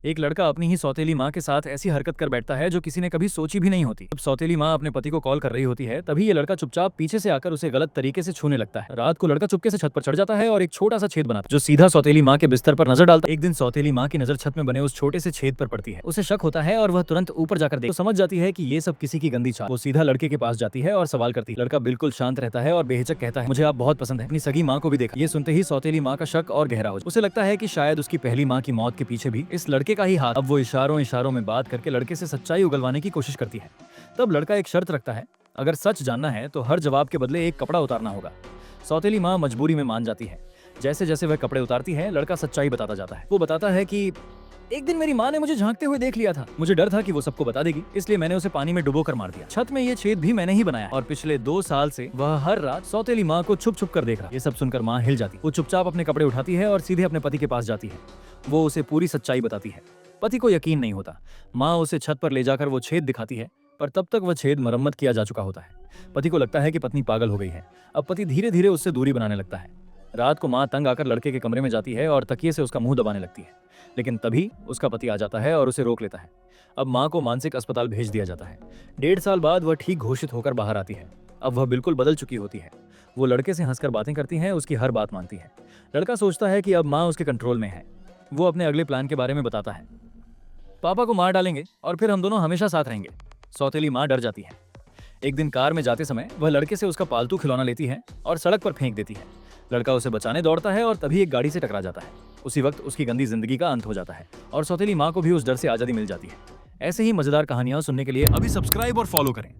एक लड़का अपनी ही सौतेली माँ के साथ ऐसी हरकत कर बैठता है जो किसी ने कभी सोची भी नहीं होती। जब सौतेली माँ अपने पति को कॉल कर रही होती है तभी ये लड़का चुपचाप पीछे से आकर उसे गलत तरीके से छूने लगता है। रात को लड़का चुपके से छत पर चढ़ जाता है और एक छोटा सा छेद बनाता है जो सीधा सौतेली माँ के बिस्तर पर नजर डालता है। एक दिन सौतेली माँ की नजर छत में बने उस छोटे से छेद पर पड़ती है। उसे शक होता है और वह तुरंत ऊपर जाकर देखती है तो समझ जाती है कि ये सब किसी की गंदी चाल। वो सीधा लड़के के पास जाती है और सवाल करती है। लड़का बिल्कुल शांत रहता है और बेहिचक कहता है, मुझे आप बहुत पसंद है, अपनी सगी माँ को भी देखा। ये सुनते ही सौतेली माँ का शक और गहरा हो जाता है। उसे लगता है कि शायद उसकी पहली माँ की मौत के पीछे भी इस लड़के का ही हाथ। अब वो इशारों इशारों में बात करके लड़के से सच्चाई उगलवाने की कोशिश करती है। तब लड़का एक शर्त रखता है, अगर सच जानना है तो हर जवाब के बदले एक कपड़ा उतारना होगा। सौतेली माँ मजबूरी में मान जाती है। जैसे जैसे वह कपड़े उतारती है लड़का सच्चाई बताता जाता है। वो बताता है कि एक दिन मेरी माँ ने मुझे झांकते हुए देख लिया था। मुझे डर था कि वो सबको बता देगी, इसलिए मैंने उसे पानी में डुबो कर मार दिया। छत में ये छेद भी मैंने ही बनाया और पिछले 2 साल से वह हर रात सौतेली माँ को छुप छुप कर देख रहा। ये सब सुनकर माँ हिल जाती। वो चुपचाप अपने कपड़े उठाती है और सीधे अपने पति के पास जाती है। वो उसे पूरी सच्चाई बताती है। पति को यकीन नहीं होता। माँ उसे छत पर ले जाकर वो छेद दिखाती है, पर तब तक वह छेद मरम्मत किया जा चुका होता है। पति को लगता है कि पत्नी पागल हो गई है। अब पति धीरे धीरे उससे दूरी बनाने लगता है। रात को माँ तंग आकर लड़के के कमरे में जाती है और तकिए से उसका मुंह दबाने लगती है, लेकिन तभी उसका पति आ जाता है और उसे रोक लेता है। अब माँ को मानसिक अस्पताल भेज दिया जाता है। 1.5 साल बाद वह ठीक घोषित होकर बाहर आती है। अब वह बिल्कुल बदल चुकी होती है। वो लड़के से हंसकर बातें करती है, उसकी हर बात मानती है। लड़का सोचता है कि अब माँ उसके कंट्रोल में है। वो अपने अगले प्लान के बारे में बताता है, पापा को मार डालेंगे और फिर हम दोनों हमेशा साथ रहेंगे। सौतेली माँ डर जाती है। एक दिन कार में जाते समय वह लड़के से उसका पालतू खिलौना लेती है और सड़क पर फेंक देती है। लड़का उसे बचाने दौड़ता है और तभी एक गाड़ी से टकरा जाता है। उसी वक्त उसकी गंदी जिंदगी का अंत हो जाता है और सौतेली माँ को भी उस डर से आजादी मिल जाती है। ऐसे ही मजेदार कहानियां सुनने के लिए अभी सब्सक्राइब और फॉलो करें।